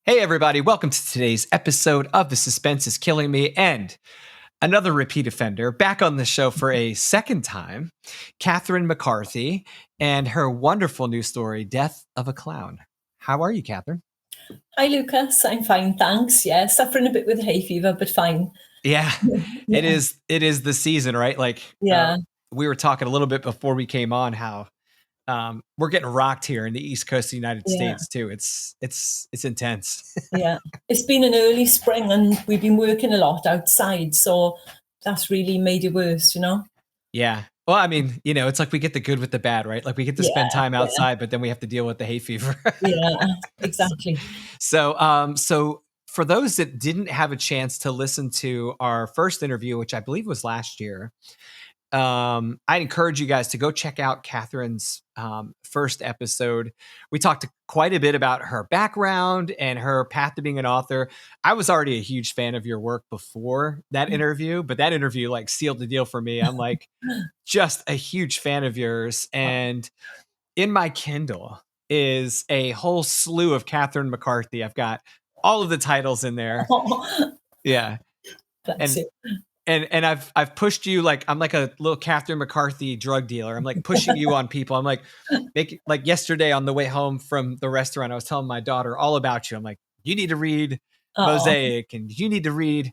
Hey, everybody, welcome to today's episode of The Suspense is Killing Me, and another repeat offender back on the show for a second time, Catherine McCarthy, and her wonderful new story, Death of a Clown. How are you, Catherine? Hi, Lucas. I'm fine, thanks. Yeah, suffering a bit with hay fever, but fine. Yeah, it Yeah, is the season, right? Like yeah, we were talking a little bit before we came on how we're getting rocked here in the East Coast of the United yeah, States too. It's intense. yeah. It's been an early spring and we've been working a lot outside, so that's really made it worse. Yeah. Well, I mean, it's like we get the good with the bad, right? Like we get to spend Yeah, time yeah, outside, but then we have to deal with the hay fever. yeah, so, exactly. so for those that didn't have a chance to listen to our first interview, which I believe was last year, I'd encourage you guys to go check out Catherine's first episode. We talked quite a bit about her background and her path to being an author. I was already a huge fan of your work before that interview, but that interview like sealed the deal for me. I'm like just a huge fan of yours. And in my Kindle is a whole slew of Catherine McCarthy. I've got all of the titles in there. Yeah. Bless And you. and I've pushed you like I'm like a little Catherine McCarthy drug dealer. I'm like pushing you on people. I'm like yesterday on the way home from the restaurant, I was telling my daughter all about you. I'm like, you need to read Oh, Mosaic, and you need to read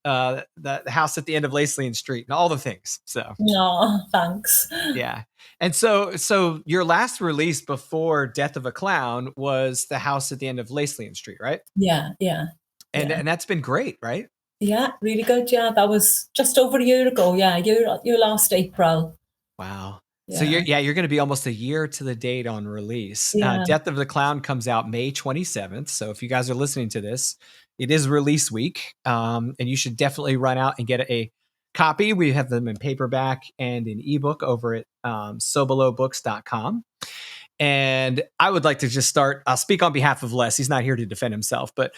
the House at the End of Laceland Street, and all the things. So no, thanks. yeah. And so your last release before Death of a Clown was The House at the End of Laceland Street, right? Yeah, yeah, And yeah. and that's been great, right? Yeah, really good. Yeah, that was just over a year ago. Yeah, year last April. Wow. So Yeah, you're going to be almost a year to the date on release. yeah. Death of the Clown comes out May 27th. So if you guys are listening to this, it is release week, and you should definitely run out and get a copy. We have them in paperback and in ebook over at sobelobooks.com. And I would like to just start. I'll speak on behalf of Les. He's not here to defend himself, but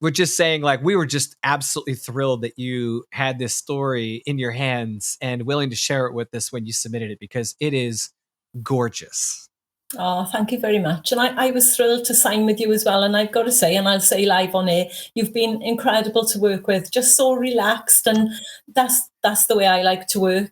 we're just saying, like, we were just absolutely thrilled that you had this story in your hands and willing to share it with us when you submitted it, because it is gorgeous. Oh, thank you very much. And I was thrilled to sign with you as well. And I've got to say, and I'll say live on air, you've been incredible to work with, just so relaxed. And that's the way I like to work.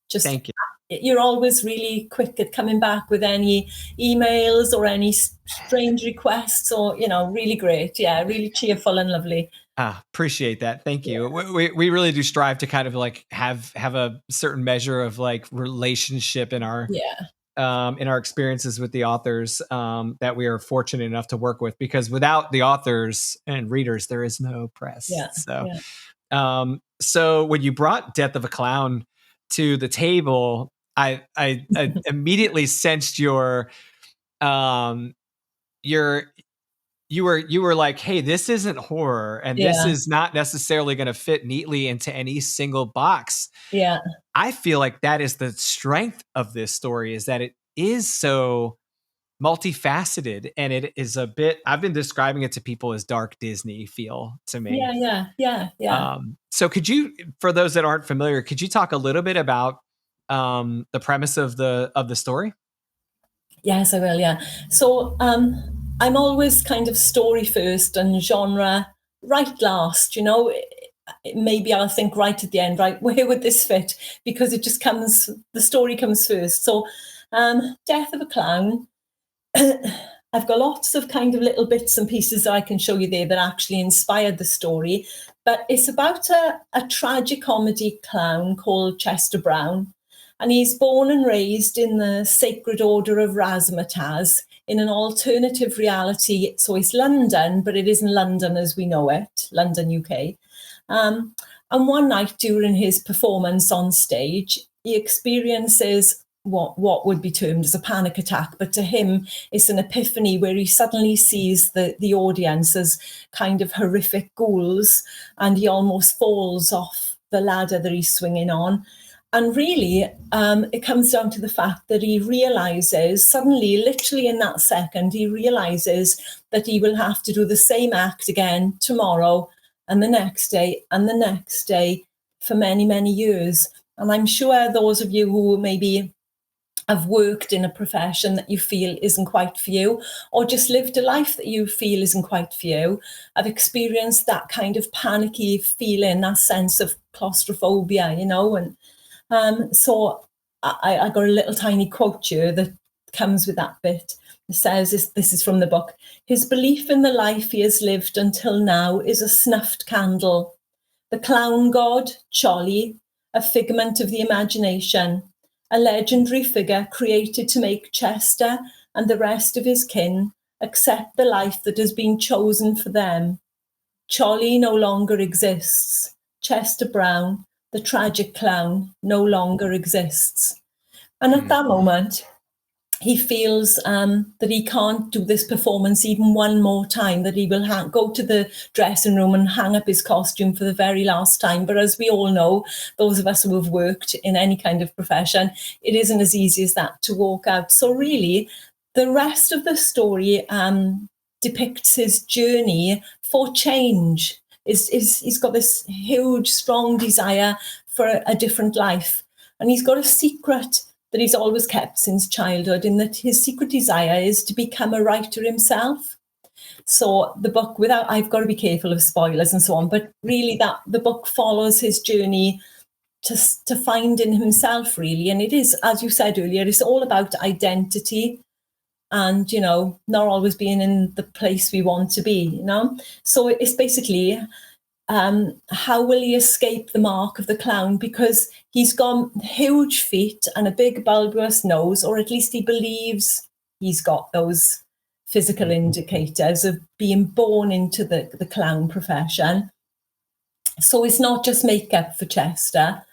Just Thank you. you're always really quick at coming back with any emails or any strange requests or, really great. Yeah, really cheerful and lovely. Appreciate that. Thank Yeah, you. We really do strive to kind of like have a certain measure of like relationship yeah, in our experiences with the authors that we are fortunate enough to work with, because without the authors and readers, there is no press. yeah, So, yeah. so when you brought Death of a Clown to the table, I immediately sensed um, your you were like, hey, this isn't horror, and this Yeah, is not necessarily going to fit neatly into any single box. yeah. I feel like that is the strength of this story, is that it is so multifaceted, and it is a bit, I've been describing it to people as dark Disney feel to me. Yeah, yeah, yeah, yeah. So could you, for those that aren't familiar, could you talk a little bit about the premise of the story? Yes, I will. Yeah. So I'm always kind of story first and genre right last. Maybe I'll think right at the end. Right, where would this fit? Because it just comes. The story comes first. So, Death of a Clown. I've got lots of kind of little bits and pieces that I can show you there that actually inspired the story. But it's about a tragic comedy clown called Chester Brown. And he's born and raised in the Sacred Order of Razzmatazz in an alternative reality. So it's London, but it isn't London as we know it, London, UK. Um, and one night during his performance on stage, he experiences what would be termed as a panic attack, but to him, it's an epiphany where he suddenly sees the audience as kind of horrific ghouls, and he almost falls off the ladder that he's swinging on. And really, it comes down to the fact that he realizes suddenly, literally in that second, he realizes that he will have to do the same act again tomorrow and the next day and the next day for many, many years. And I'm sure those of you who maybe have worked in a profession that you feel isn't quite for you, or just lived a life that you feel isn't quite for you. I've experienced that kind of panicky feeling, that sense of claustrophobia, you know, and so I got a little tiny quote here that comes with that bit. It says, this is from the book, "His belief in the life he has lived until now is a snuffed candle. The clown god, Cholly, a figment of the imagination, a legendary figure created to make Chester and the rest of his kin accept the life that has been chosen for them. Cholly no longer exists. Chester Brown, the tragic clown, no longer exists." And at that moment, he feels that he can't do this performance even one more time, that he will go to the dressing room and hang up his costume for the very last time. But as we all know, those of us who have worked in any kind of profession, it isn't as easy as that to walk out. So really, the rest of the story depicts his journey for change. He's got this huge, strong desire for a different life. And he's got a secret that he's always kept since childhood, in that his secret desire is to become a writer himself. So the book, I've got to be careful of spoilers and so on, but really the book follows his journey to finding himself, really. And it is, as you said earlier, it's all about identity and, you know, not always being in the place we want to be, you know. So it's basically, how will he escape the mark of the clown? Because he's got huge feet and a big bulbous nose, or at least he believes he's got those physical indicators of being born into the clown profession. So it's not just makeup for Chester.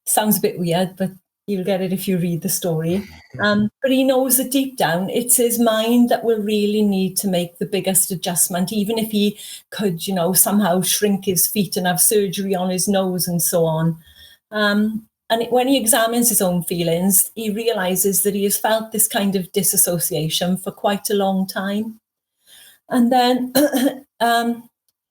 Sounds a bit weird, but you'll get it if you read the story. But he knows that deep down, it's his mind that will really need to make the biggest adjustment, even if he could, you know, somehow shrink his feet and have surgery on his nose and so on. When he examines his own feelings, he realizes that he has felt this kind of disassociation for quite a long time. And then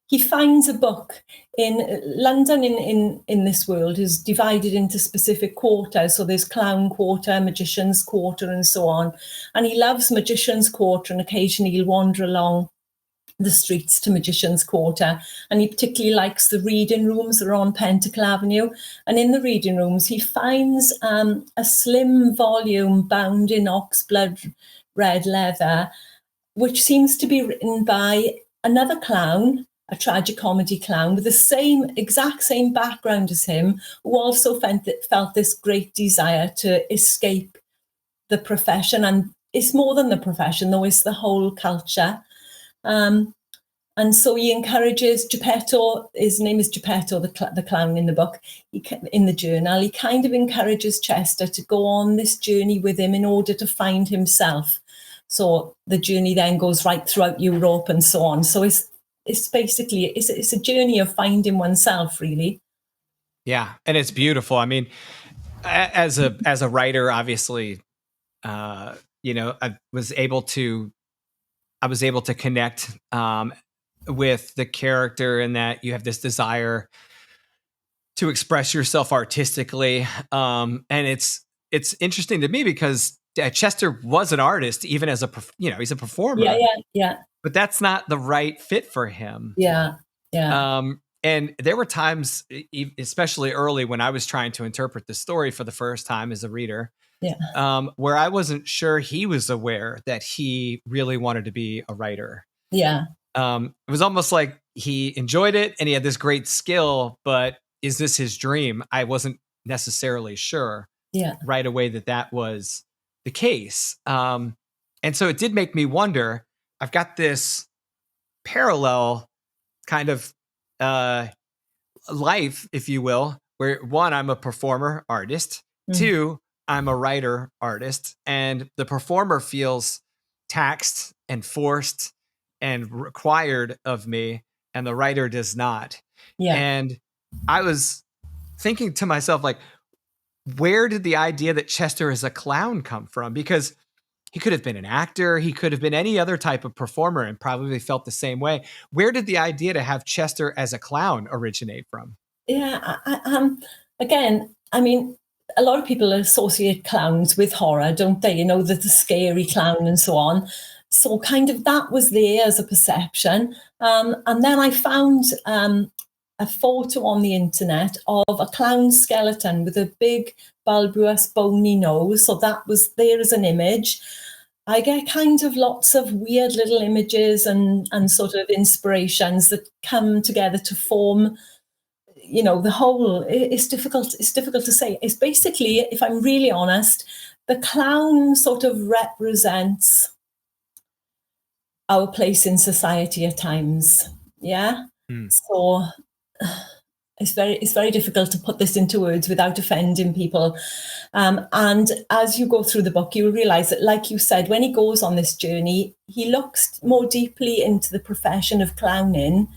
he finds a book. In London, in this world, is divided into specific quarters. So there's Clown Quarter, Magician's Quarter, and so on. And he loves Magician's Quarter, and occasionally he'll wander along the streets to Magician's Quarter. And he particularly likes the reading rooms that are on Pentacle Avenue. And in the reading rooms, he finds a slim volume bound in oxblood red leather, which seems to be written by another clown, a tragicomedy clown with the exact same background as him, who also felt this great desire to escape the profession. And it's more than the profession, though, it's the whole culture. And so he encourages Geppetto, his name is Geppetto, the clown in the book, in the journal. He kind of encourages Chester to go on this journey with him in order to find himself. So the journey then goes right throughout Europe and so on. So it's basically, it's a journey of finding oneself, really. Yeah, and it's beautiful. I mean, as a writer, obviously, you know, I was able to connect with the character, in that you have this desire to express yourself artistically, and it's interesting to me because Chester was an artist, even as he's a performer. Yeah. But that's not the right fit for him. Yeah. And there were times, especially early, when I was trying to interpret the story for the first time as a reader, where I wasn't sure he was aware that he really wanted to be a writer. Yeah. It was almost like he enjoyed it and he had this great skill, but is this his dream? I wasn't necessarily sure right away that was the case. And so it did make me wonder. I've got this parallel kind of life, if you will, where one, I'm a performer artist. Two, I'm a writer artist. And the performer feels taxed and forced and required of me, and the writer does not. And I was thinking to myself, like, where did the idea that Chester is a clown come from? Because he could have been an actor. He could have been any other type of performer and probably felt the same way. Where did the idea to have Chester as a clown originate from? Yeah. Again, I mean, a lot of people associate clowns with horror, don't they? You know, the scary clown and so on. So kind of that was there as a perception. And then I found a photo on the internet of a clown skeleton with a big bulbous bony nose. So that was there as an image. I get kind of lots of weird little images and sort of inspirations that come together to form, you know, the whole. It's difficult to say. It's basically, if I'm really honest, the clown sort of represents our place in society at times. Yeah. Mm. So it's very difficult to put this into words without offending people. And as you go through the book, you realize that, like you said, when he goes on this journey, he looks more deeply into the profession of clowning,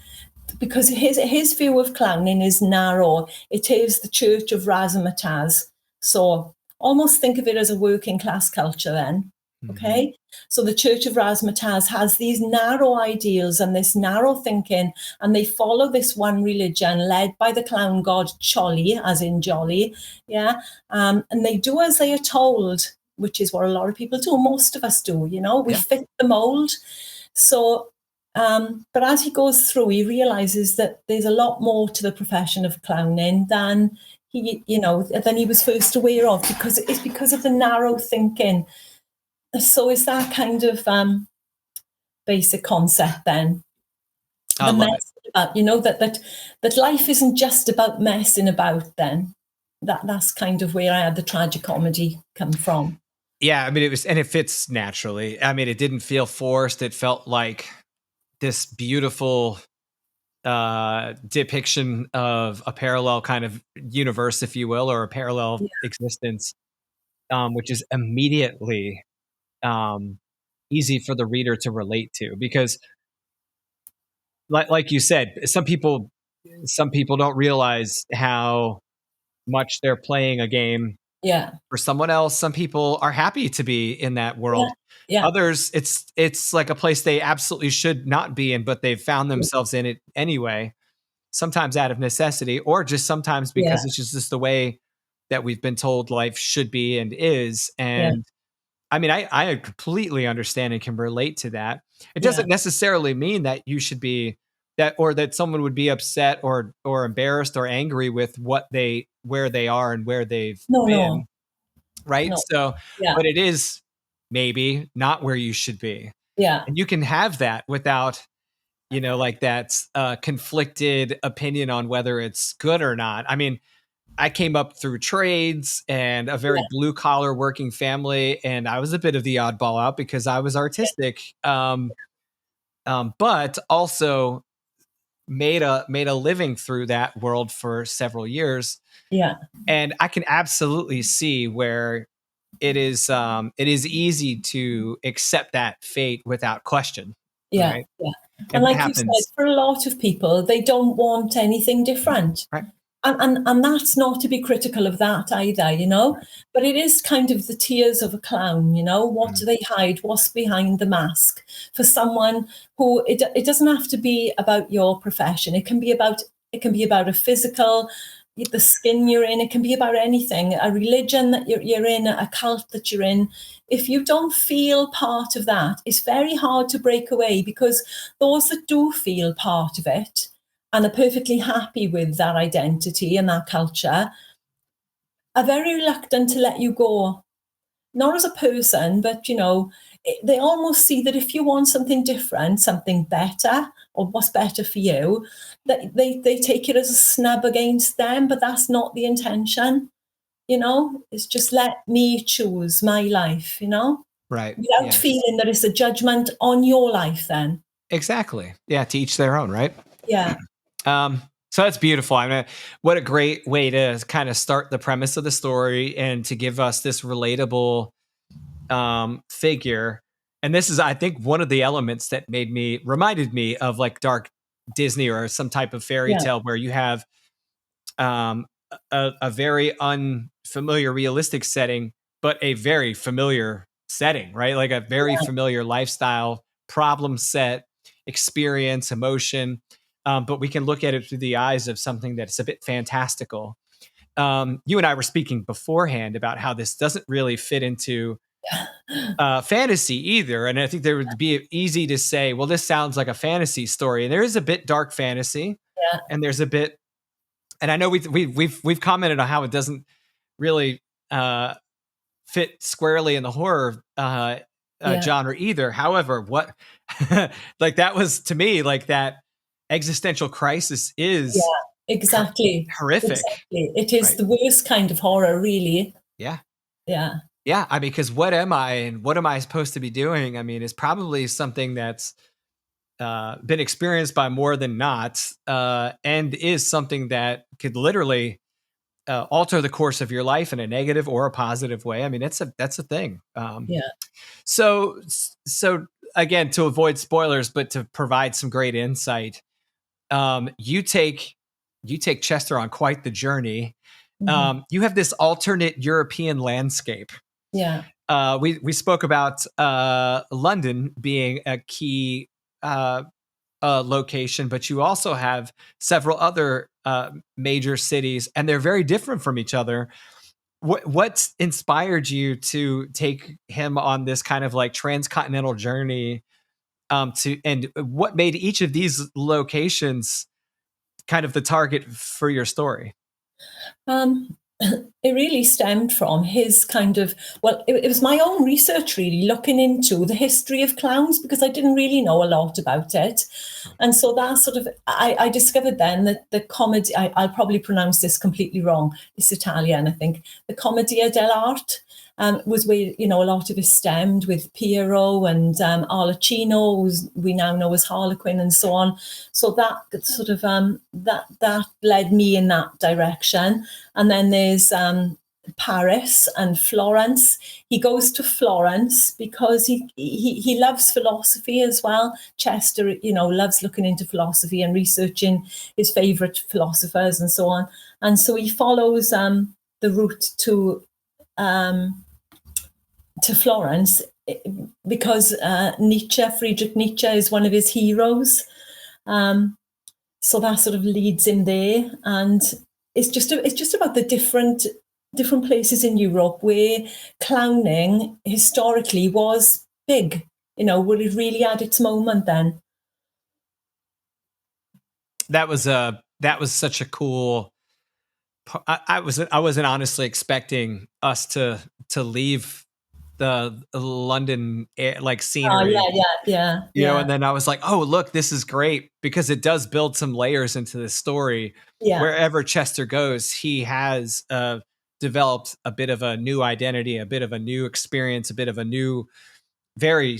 because his view of clowning is narrow. It is the Church of Razzmatazz. So almost think of it as a working class culture then. Okay. So the Church of Razzmatazz has these narrow ideals and this narrow thinking, and they follow this one religion led by the clown god Cholly, as in jolly. Yeah. And they do as they are told, which is what a lot of people do. Most of us do, you know, we fit the mold. So, but as he goes through, he realizes that there's a lot more to the profession of clowning than than he was first aware of, because it's because of the narrow thinking. So is that kind of basic concept then? I love it. About, that life isn't just about messing about then. That's kind of where I had the tragic comedy come from. Yeah, I mean, it fits naturally. I mean, it didn't feel forced. It felt like this beautiful depiction of a parallel kind of universe, if you will, or a parallel existence, which is immediately easy for the reader to relate to, because like you said, some people don't realize how much they're playing a game Yeah. for someone else. Some people are happy to be in that Yeah. world. Yeah. Others, it's like a place they absolutely should not be in, but they've found themselves in it anyway, sometimes out of necessity, or just sometimes Yeah. because it's just the way that we've been told life should be and is. Yeah. And I mean, I completely understand and can relate to that. It Yeah. doesn't necessarily mean that you should be that, or that someone would be upset or embarrassed or angry with where they are and where they've No, no, been, right? no. So, Yeah. but it is maybe not where you should be. Yeah. And you can have that without, like that conflicted opinion on whether it's good or not. I mean, I came up through trades and a very blue collar working family, and I was a bit of the oddball out because I was artistic, but also made a living through that world for several years. Yeah. And I can absolutely see where it is easy to accept that fate without question, Yeah. right? Yeah. And And what like you said, happens, for a lot of people, they don't want anything different. right? And that's not to be critical of that either, but it is kind of the tears of a clown. What Mm. do they hide? What's behind the mask? For someone who, it doesn't have to be about your profession. It can be about a physical, the skin you're in. It can be about anything, a religion that you're in, a cult that you're in. If you don't feel part of that, it's very hard to break away, because those that do feel part of it and are perfectly happy with that identity and that culture are very reluctant to let you go. Not as a person, but they almost see that if you want something different, something better, or what's better for you, that they take it as a snub against them. But that's not the intention. It's just, let me choose my life, Right. without Yes. feeling that it's a judgment on your life then. Exactly. Yeah. To each their own, right? Yeah. So that's beautiful. I mean, what a great way to kind of start the premise of the story and to give us this relatable figure. And this is, I think, one of the elements that reminded me of like dark Disney or some type of fairy Yeah. tale where you have um, a very unfamiliar realistic setting, but a very familiar setting, right? Like a very Yeah. familiar lifestyle, problem set, experience, emotion. But we can look at it through the eyes of something that's a bit fantastical. you and I were speaking beforehand about how this doesn't really fit into fantasy either. And I think there would be easy to say, well, this sounds like a fantasy story. And there is a bit dark fantasy, Yeah, and there's a bit, and I know we've commented on how it doesn't really fit squarely in the horror yeah, genre either. However, what like that was to me like that existential crisis yeah, is exactly, horrific, exactly. It is right? the worst kind of horror, really. Yeah. Yeah, Yeah, I mean, because what am I and what am I supposed to be doing? I mean, it's probably something that's been experienced by more than not, and is something that could literally alter the course of your life in a negative or a positive way. I mean, that's a thing. yeah. So again, to avoid spoilers, but to provide some great insight, you take Chester on quite the journey. Mhm. You have this alternate European landscape. Yeah, We spoke about London being a key location, but you also have several other major cities, and they're very different from each other. What inspired you to take him on this kind of like transcontinental journey? And what made each of these locations kind of the target for your story? Um, it really stemmed from his kind of, well, it was my own research really looking into the history of clowns because I didn't really know a lot about it. And so that sort of, I discovered then that the comedy, I'll probably pronounce this completely wrong, it's Italian, I think, the Commedia dell'arte. Was where a lot of it stemmed with Piero and Arlecchino, who we now know as Harlequin, and so on. So that sort of that led me in that direction. And then there's Paris and Florence. He goes to Florence because he loves philosophy as well. Chester, loves looking into philosophy and researching his favorite philosophers and so on. And so he follows the route to Florence because Friedrich Nietzsche is one of his heroes. So that sort of leads him there, and it's just about the different places in Europe where clowning historically was big. Where it really had its moment then. That was such a cool. I wasn't honestly expecting us to leave the London like Oh scenery, yeah, yeah, yeah, and yeah, then I was like, oh, look, this is great because it does build some layers into this story. yeah, Wherever Chester goes, he has developed a bit of a new identity, a bit of a new experience, a bit of a new, very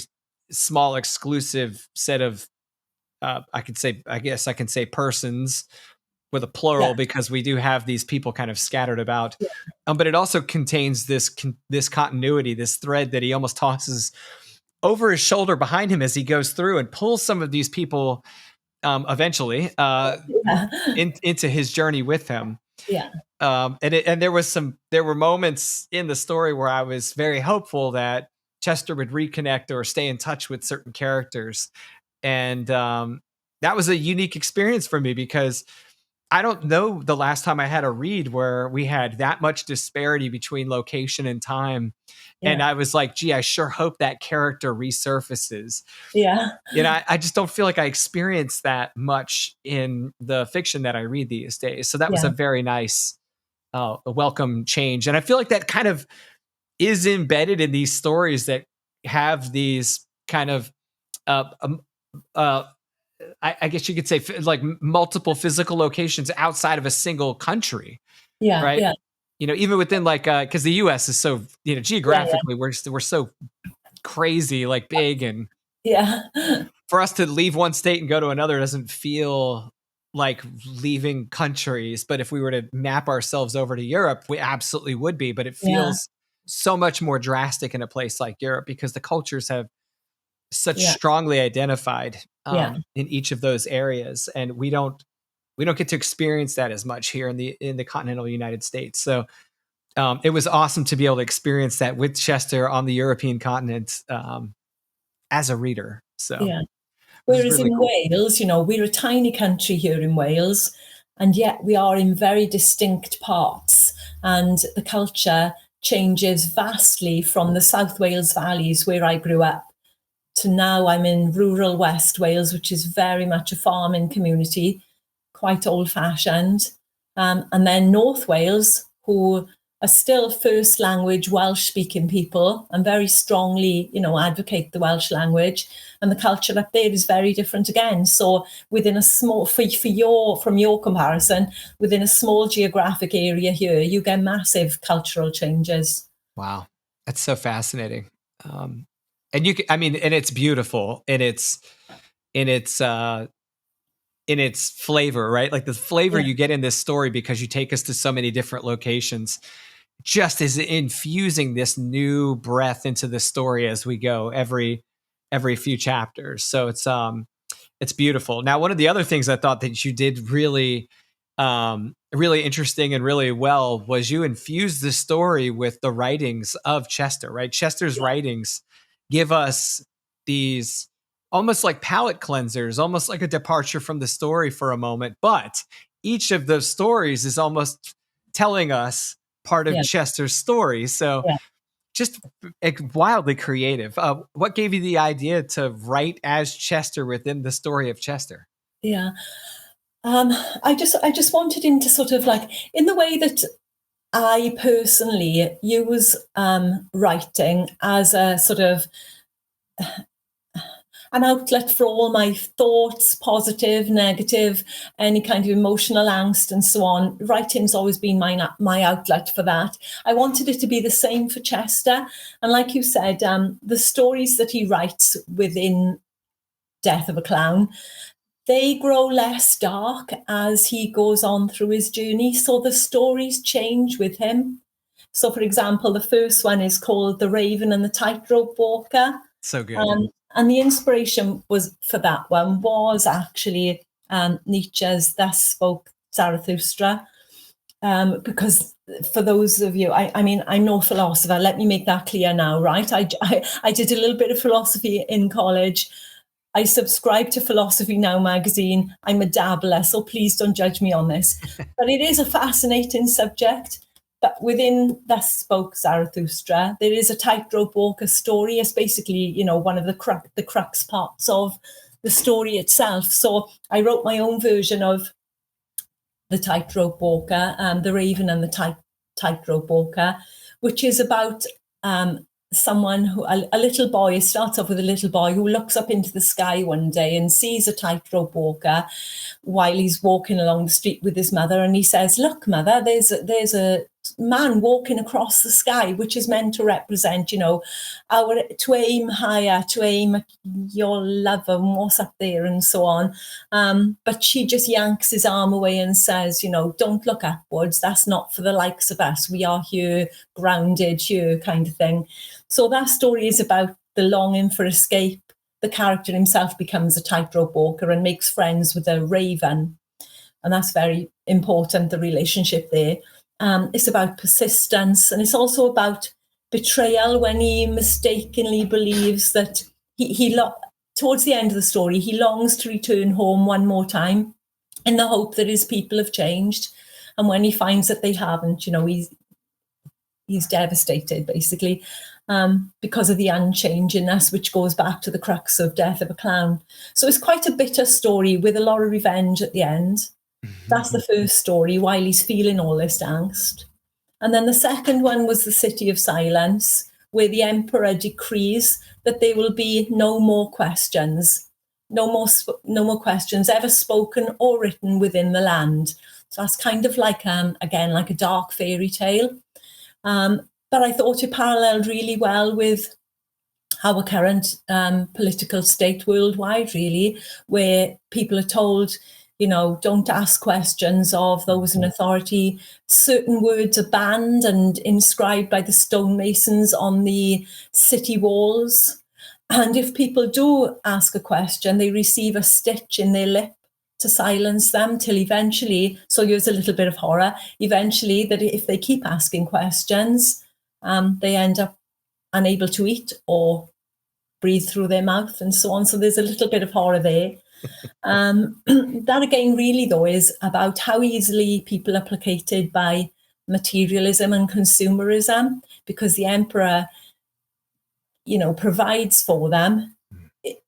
small, exclusive set of, I guess I can say persons with a yeah, plural because we do have these people kind of scattered about. yeah, But it also contains this continuity, this thread that he almost tosses over his shoulder behind him as he goes through and pulls some of these people eventually yeah, into his journey with him. yeah, And there were moments in the story where I was very hopeful that Chester would reconnect or stay in touch with certain characters, and that was a unique experience for me because I don't know the last time I had a read where we had that much disparity between location and time. And yeah, I was like, gee, I sure hope that character resurfaces. yeah, I just don't feel like I experience that much in the fiction that I read these days. So that was a yeah, very nice, a welcome change. And I feel like that kind of is embedded in these stories that have these kind of uh, um, uh, I guess you could say like multiple physical locations outside of a single country, yeah, right? yeah, Even within like because the U.S. is so yeah, geographically we're so crazy like big, and yeah, for us to leave one state and go to another doesn't feel like leaving countries. But if we were to map ourselves over to Europe, we absolutely would be. But it yeah, feels so much more drastic in a place like Europe because the cultures have such yeah, strongly identified yeah, in each of those areas, and we don't get to experience that as much here in the continental United States. So it was awesome to be able to experience that with Chester on the European continent as a reader. So yeah. it was Whereas really in cool. Wales, we're a tiny country here in Wales, and yet we are in very distinct parts. and the culture changes vastly from the South Wales valleys where I grew up to now I'm in rural West Wales, which is very much a farming community, quite old-fashioned. And then North Wales, who are still first language Welsh-speaking people and very strongly, advocate the Welsh language. And the culture up there is very different again. So within a small, from your comparison, within a small geographic area here, you get massive cultural changes. Wow, that's so fascinating. And and it's beautiful in its flavor, right? Like the flavor Yeah. you get in this story because you take us to so many different locations, just is infusing this new breath into the story as we go every few chapters. So it's beautiful. Now, one of the other things I thought that you did really interesting and really well was you infused the story with the writings of Chester, right? Chester's writings give us these almost like palate cleansers, almost like a departure from the story for a moment. But each of those stories is almost telling us part of Yeah. Chester's story. So Yeah. just wildly creative. What gave you the idea to write as Chester within the story of Chester? Yeah. I just wanted him to sort of like, in the way that I personally use writing as a sort of an outlet for all my thoughts, positive, negative, any kind of emotional angst and so on. Writing's always been my outlet for that. I wanted it to be the same for Chester. And like you said, the stories that he writes within Death of a Clown, they grow less dark as he goes on through his journey. So the stories change with him. So, for example, the first one is called The Raven and the Tightrope Walker. So good. And the inspiration for that one was actually Nietzsche's Thus Spoke Zarathustra. Because for those of you, I'm no philosopher. Let me make that clear now, right? I did a little bit of philosophy in college. I subscribe to Philosophy Now magazine. I'm a dabbler, so please don't judge me on this. But it is a fascinating subject. But within Thus Spoke Zarathustra, there is a tightrope walker story. It's basically, one of the crux parts of the story itself. So I wrote my own version of the tightrope walker, The Raven and the Tightrope Walker, which is about someone a little boy. It starts off with a little boy who looks up into the sky one day and sees a tightrope walker while he's walking along the street with his mother, and he says, "Look, mother, there's a man walking across the sky," which is meant to represent, to aim higher, to aim at your love and what's up there and so on. But she just yanks his arm away and says, "Don't look upwards. That's not for the likes of us. We are here, grounded here," kind of thing. So that story is about the longing for escape. The character himself becomes a tightrope walker and makes friends with a raven. And that's very important, the relationship there. It's about persistence, and it's also about betrayal when he mistakenly believes that towards the end of the story, he longs to return home one more time in the hope that his people have changed. And when he finds that they haven't, he's devastated, basically, because of the unchangingness, which goes back to the crux of Death of a Clown. So it's quite a bitter story with a lot of revenge at the end. That's the first story, while he's feeling all this angst. And then the second one was The City of Silence, where the emperor decrees that there will be no more questions, no more questions ever spoken or written within the land. So that's kind of like, again, like a dark fairy tale. But I thought it paralleled really well with our current political state worldwide, really, where people are told, don't ask questions of those in authority. Certain words are banned and inscribed by the stonemasons on the city walls. And if people do ask a question, they receive a stitch in their lip to silence them till eventually, so here's a little bit of horror, eventually that if they keep asking questions, they end up unable to eat or breathe through their mouth and so on. So there's a little bit of horror there. That again, really, though, is about how easily people are placated by materialism and consumerism, because the emperor, provides for them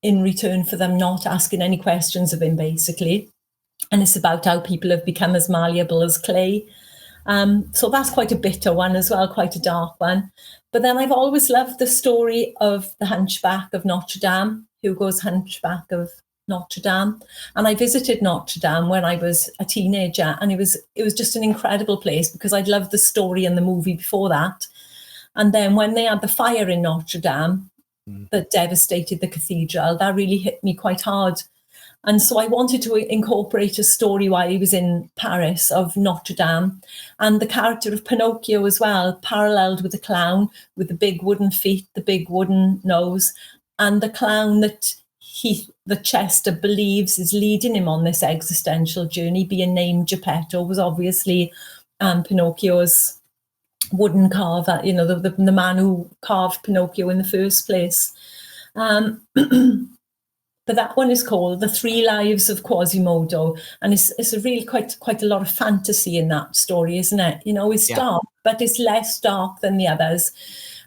in return for them not asking any questions of him, basically. And it's about how people have become as malleable as clay. So that's quite a bitter one as well, quite a dark one. But then I've always loved the story of the Hunchback of Notre Dame, Hugo's Hunchback of Notre Dame. And I visited Notre Dame when I was a teenager, and it was just an incredible place because I'd loved the story and the movie before that. And then when they had the fire in Notre Dame that devastated the cathedral, that really hit me quite hard. And so I wanted to incorporate a story while he was in Paris of Notre Dame, and the character of Pinocchio as well, paralleled with the clown with the big wooden feet, the big wooden nose, and the clown that Chester believes is leading him on this existential journey, being named Geppetto, was obviously Pinocchio's wooden carver, the man who carved Pinocchio in the first place. But that one is called The Three Lives of Quasimodo, and it's a really quite a lot of fantasy in that story, isn't it? It's dark, but it's less dark than the others,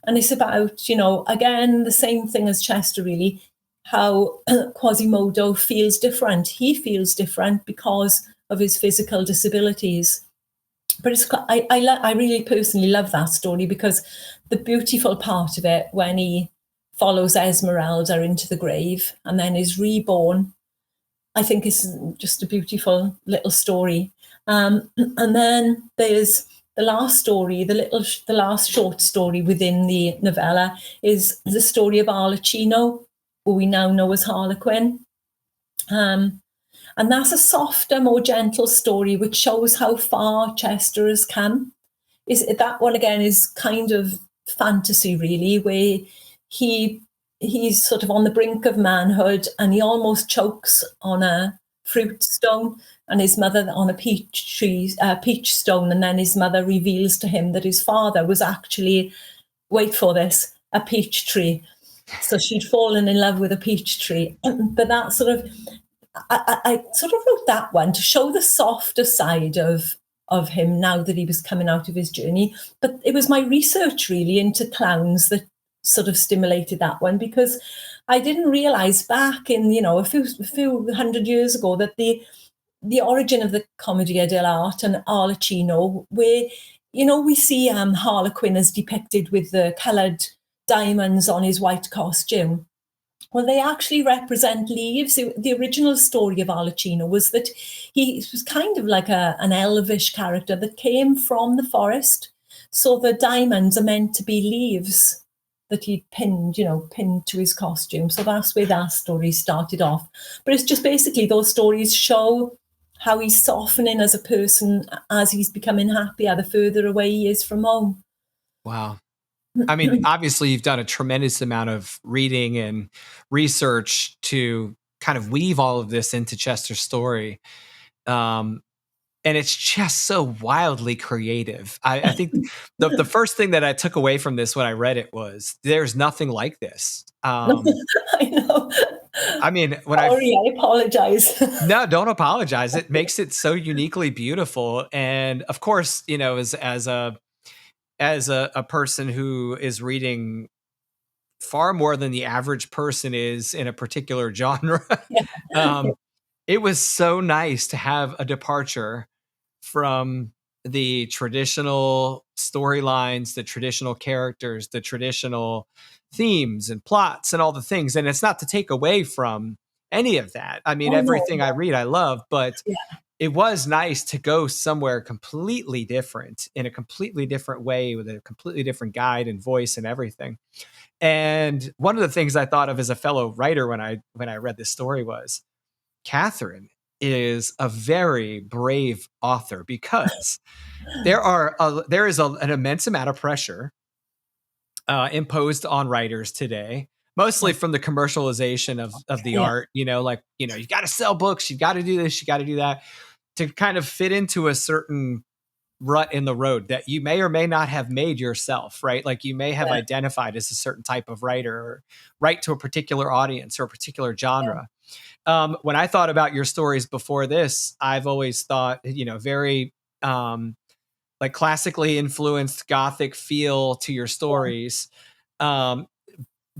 and it's about again the same thing as Chester, really, how Quasimodo feels different. He feels different because of his physical disabilities. But I really personally love that story because the beautiful part of it, when he follows Esmeralda into the grave and then is reborn, I think is just a beautiful little story. And then there's the last story, the last short story within the novella is the story of Arlecchino, who we now know as Harlequin. And that's a softer, more gentle story, which shows how far Chester has come. That one again is kind of fantasy, really, where he's sort of on the brink of manhood and he almost chokes on a fruit stone, and his mother on a peach stone, and then his mother reveals to him that his father was actually, wait for this, a peach tree. So she'd fallen in love with a peach tree. But that sort of, I sort of wrote that one to show the softer side of him now that he was coming out of his journey. But it was my research really into clowns that sort of stimulated that one, because I didn't realize back in a few hundred years ago that the origin of the Commedia dell'arte and Arlecchino, where we see Harlequin as depicted with the coloured diamonds on his white costume. Well, they actually represent leaves. The original story of Arlecchino was that he was kind of like an elvish character that came from the forest. So the diamonds are meant to be leaves that he pinned to his costume. So that's where that story started off. But it's just basically those stories show how he's softening as a person as he's becoming happier the further away he is from home. Wow. I mean, obviously, you've done a tremendous amount of reading and research to kind of weave all of this into Chester's story. And it's just so wildly creative. I think the first thing that I took away from this when I read it was there's nothing like this. I know. I mean, I apologize. No, don't apologize. It makes it so uniquely beautiful. And of course, as a person who is reading far more than the average person is in a particular genre, it was so nice to have a departure from the traditional storylines, the traditional characters, the traditional themes and plots and all the things. And it's not to take away from any of that. I mean, everything I read, I love, but it was nice to go somewhere completely different, in a completely different way, with a completely different guide and voice and everything. And one of the things I thought of as a fellow writer when I read this story was Catherine is a very brave author, because there is an immense amount of pressure imposed on writers today, mostly from the commercialization of the art. You got to sell books, you got to do this, you got to do that, to kind of fit into a certain rut in the road that you may or may not have made yourself, right? Like you may have identified as a certain type of writer, or write to a particular audience or a particular genre. When I thought about your stories before this, I've always thought, very like classically influenced Gothic feel to your stories, um,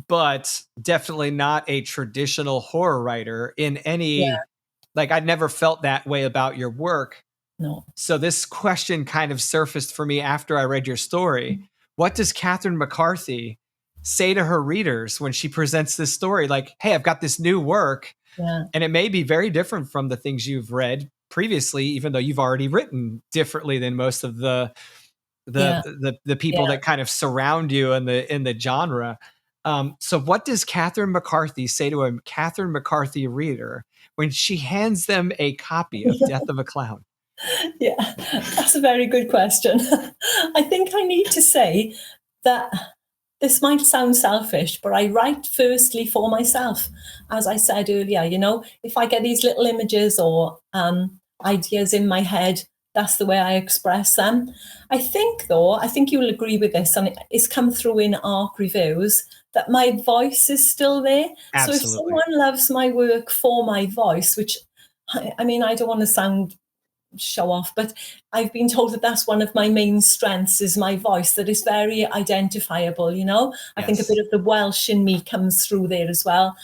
but definitely not a traditional horror writer in Yeah. any, like, I'd never felt that way about your work. No. So this question kind of surfaced for me after I read your story. What does Catherine McCarthy say to her readers when she presents this story? Like, hey, I've got this new work, Yeah. and it may be very different from the things you've read previously, even though you've already written differently than most of Yeah. the people Yeah. that kind of surround you in the genre. So what does Catherine McCarthy say to a Catherine McCarthy reader when she hands them a copy of Death of a Clown? Yeah, that's a very good question. I think I need to say that this might sound selfish, but I write firstly for myself. As I said earlier, if I get these little images or ideas in my head, that's the way I express them. I think you'll agree with this, and it's come through in ARC reviews that my voice is still there. So if Absolutely. someone loves my work for my voice, which I mean, I don't want to sound show off, but I've been told that that's one of my main strengths is my voice, that is very identifiable. I think a bit Yes. of the Welsh in me comes through there as well.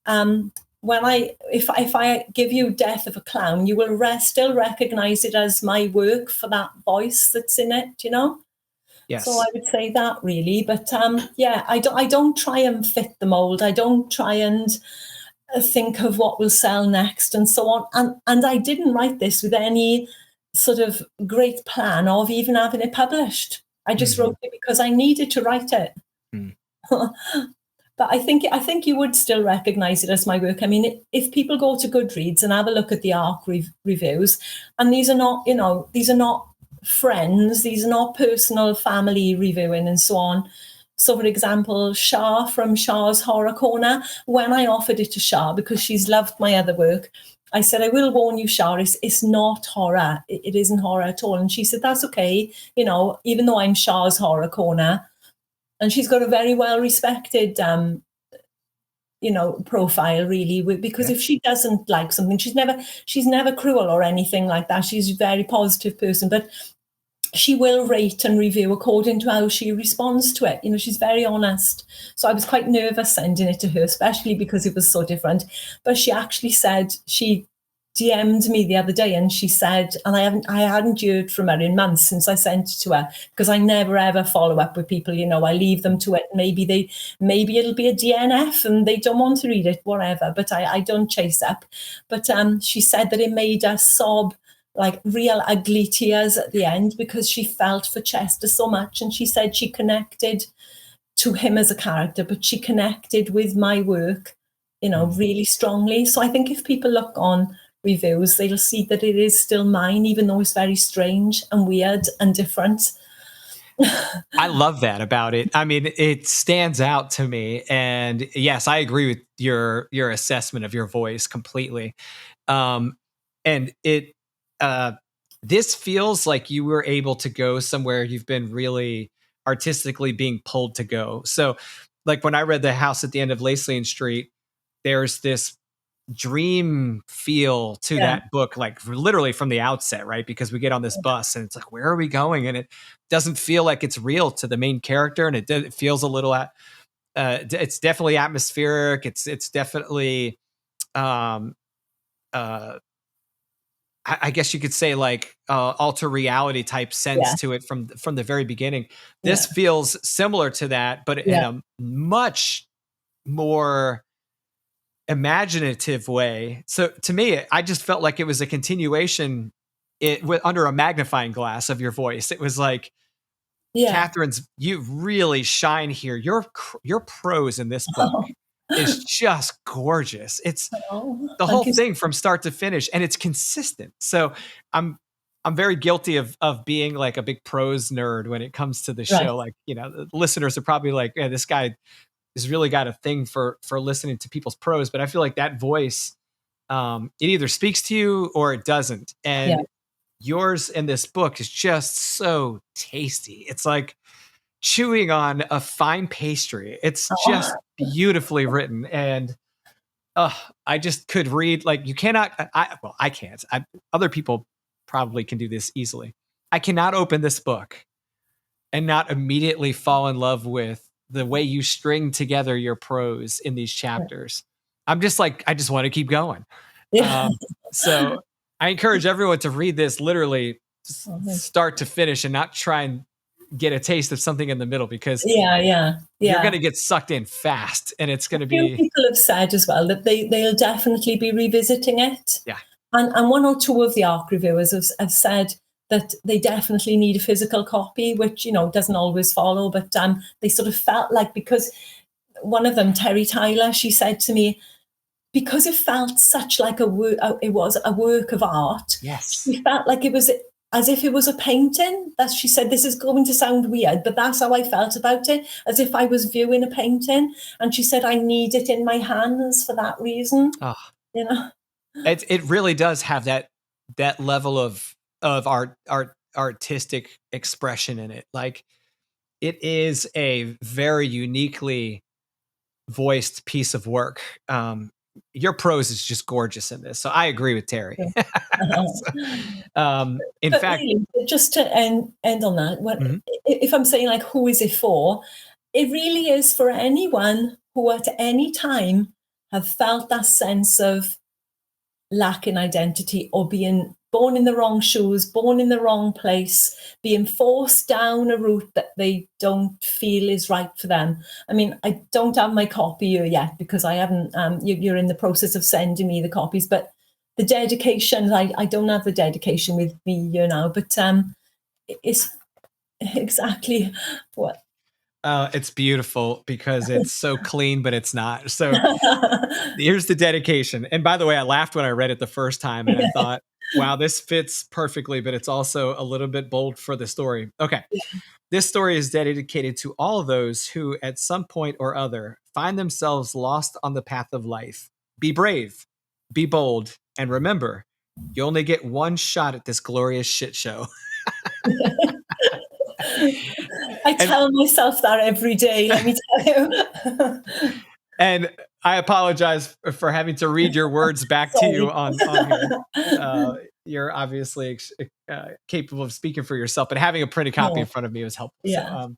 When if I give you Death of a Clown, you will still recognize it as my work for that voice that's in it. So I Yes. would say that really, but yeah, I don't try and fit the mold. I don't try and think of what will sell next and so on. And I didn't write this with any sort of great plan of even having it published. I just Mhm. wrote it because I needed to write it. Mm. But I think you would still recognize it as my work. I mean, if people go to Goodreads and have a look at the ARC reviews, and these are not friends, these are not personal family reviewing and so on. So, for example, Shah from Shah's Horror Corner, when I offered it to Shah because she's loved my other work, I said, I will warn you, Shah, it's not horror. It isn't horror at all. And she said, that's okay. Even though I'm Shah's Horror Corner, and she's got a very well respected profile really, because Yeah. if she doesn't like something, she's never cruel or anything like that. She's a very positive person, but she will rate and review according to how she responds to it. She's very honest. So I was quite nervous sending it to her, especially because it was so different. But she actually said, she DM'd me the other day and she said, and I hadn't heard from her in months since I sent it to her, because I never ever follow up with people. I leave them to it. Maybe it'll be a DNF and they don't want to read it, whatever. But I don't chase up. But she said that it made her sob like real ugly tears at the end because she felt for Chester so much. And she said she connected to him as a character, but she connected with my work, Mm. really strongly. So I think if people look on reviews, they'll see that it is still mine, even though it's very strange and weird and different. I love that about it. I mean, it stands out to me, and yes, I agree with your assessment of your voice completely. Um, and it uh, this feels like you were able to go somewhere you've been really artistically being pulled to go. So, like when I read The House at the End of Lacellian Street, there's this dream feel to Yeah, that book, like literally from the outset, right? Because we get on this bus and it's like, where are we going? And it doesn't feel like it's real to the main character, and it feels a little it's definitely atmospheric. It's definitely um uh I guess you could say like alter reality type sense yeah, to it from the very beginning. This yeah, feels similar to that, but in yeah. a much more imaginative way. So to me, I just felt like it was a continuation under a magnifying glass of your voice. It was like, Yeah. Catherine's, you really shine here. Your prose in this book is just gorgeous. It's Oh, the whole thank you so thing from much. start to finish, and it's consistent. So I'm I'm very guilty of being like a big prose nerd when it comes to the Right. show. Like, the listeners are probably like, yeah, this guy has really got a thing for listening to people's prose. But I feel like that voice, it either speaks to you or it doesn't. Yeah. And yours in this book is just so tasty. It's like chewing on a fine pastry. It's Oh, just beautifully written. And I just could read, like, you cannot, well, I can't. Other people probably can do this easily. I cannot open this book and not immediately fall in love with the way you string together your prose in these chapters. I'm just like, I just want to keep going. Yeah. So I encourage everyone to read this literally Oh, start to finish and not try and get a taste of something in the middle, because you're going yeah. to get sucked in fast, and it's going to A few be, people have said as well that they'll definitely be revisiting it. yeah. And one or two of the ARC reviewers have said that they definitely need a physical copy, which, doesn't always follow, but they sort of felt like, because one of them, Terry Tyler, she said to me, because it felt such like it was a work of art. Yes. She felt like it was as if it was a painting. That she said, this is going to sound weird, but that's how I felt about it, as if I was viewing a painting. And she said, I need it in my hands for that reason. Oh, You know, it really does have that level of artistic expression in it. Like, it is a very uniquely voiced piece of work. Your prose is just gorgeous in this, so I agree with Terry. In but fact, really, just to end on that, if I'm saying like, who is it for? It really is for anyone who at any time have felt that sense of lacking identity, or being born in the wrong shoes, born in the wrong place, being forced down a route that they don't feel is right for them. I mean, I don't have my copy here yet because I haven't, you're in the process of sending me the copies, but the dedication, I don't have the dedication with me here now, but it's exactly what. It's beautiful because it's so clean, but it's not. So here's the dedication. And by the way, I laughed when I read it the first time, and I thought, wow, this fits perfectly, but it's also a little bit bold for the story. Okay. This story is dedicated to all those who, at some point or other, find themselves lost on the path of life. Be brave, be bold, and remember, you only get one shot at this glorious shit show. I tell myself that every day, let me tell you. And I apologize for having to read your words back to you on here. You're obviously capable of speaking for yourself, but having a printed copy in front of me was helpful. Yeah.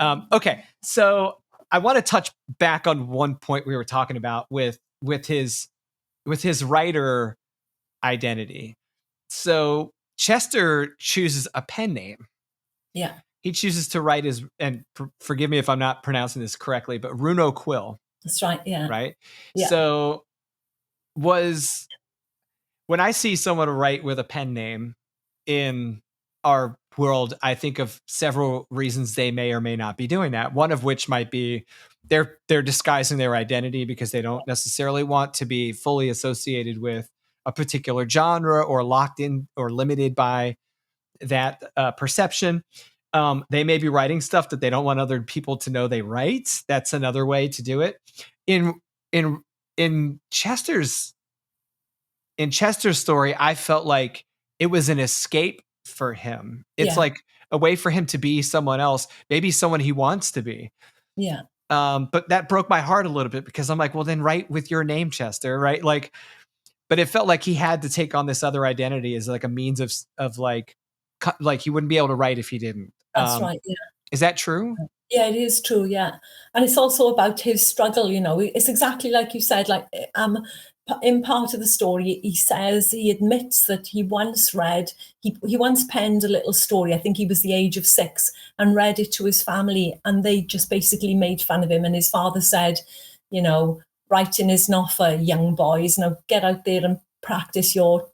So, okay. So I want to touch back on one point we were talking about with his writer identity. So Chester chooses a pen name. Yeah. He chooses to write his, and forgive me if I'm not pronouncing this correctly, but Runo Quill. That's right. Yeah. Right. Yeah. So when I see someone write with a pen name in our world, I think of several reasons they may or may not be doing that. One of which might be they're disguising their identity because they don't necessarily want to be fully associated with a particular genre, or locked in or limited by that perception. They may be writing stuff that they don't want other people to know they write. That's another way to do it. In in in Chester's story, I felt like it was an escape for him. It's like a way for him to be someone else, maybe someone he wants to be. Yeah. But that broke my heart a little bit, because I'm like, well, then write with your name, Chester, right? Like, but it felt like he had to take on this other identity as like a means of like he wouldn't be able to write if he didn't. That's right. Yeah. Is that true? Yeah, it is true. Yeah. And it's also about his struggle, it's exactly like you said, like, in part of the story, he admits that he once penned a little story. I think he was the age of 6, and read it to his family, and they just basically made fun of him. And his father said, writing is not for young boys. Now get out there and practice your,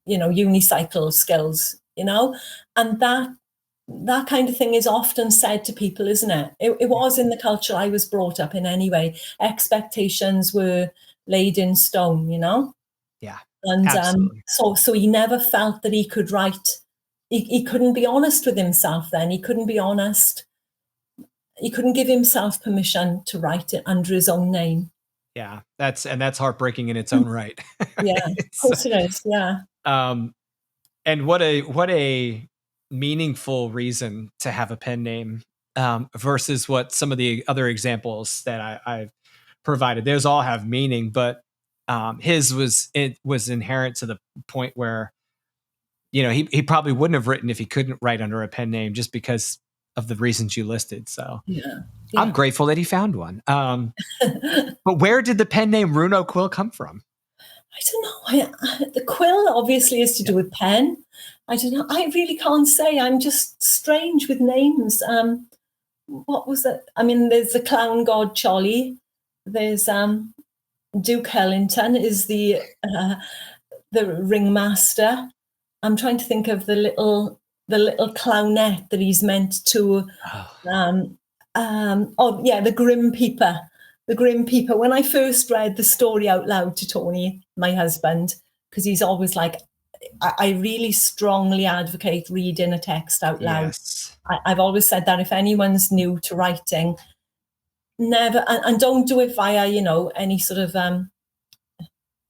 unicycle skills, and that kind of thing is often said to people, isn't it? It was in the culture I was brought up in anyway. Expectations were laid in stone, Yeah. And absolutely. So he never felt that he could write. He couldn't be honest with himself then. He couldn't be honest. He couldn't give himself permission to write it under his own name. Yeah. That's heartbreaking in its own right. Yeah, of course it is. Yeah. And what a meaningful reason to have a pen name, versus what some of the other examples that I've provided. Those all have meaning, but his was inherent to the point where he probably wouldn't have written if he couldn't write under a pen name just because of the reasons you listed. So Yeah. I'm Yeah. grateful that he found one. But where did the pen name Runo Quill come from? I don't know. The quill obviously is to Yeah. do with pen. I don't know. I really can't say. I'm just strange with names. What was it? I mean, there's the clown god Cholly. There's Duke Hellington is the ringmaster. I'm trying to think of the little clownette that he's meant to. Oh, Oh yeah, the Grim Peeper. The Grim Peeper. When I first read the story out loud to Tony, my husband, because he's always like, I really strongly advocate reading a text out loud. yes. I've always said that if anyone's new to writing, never and don't do it via any sort of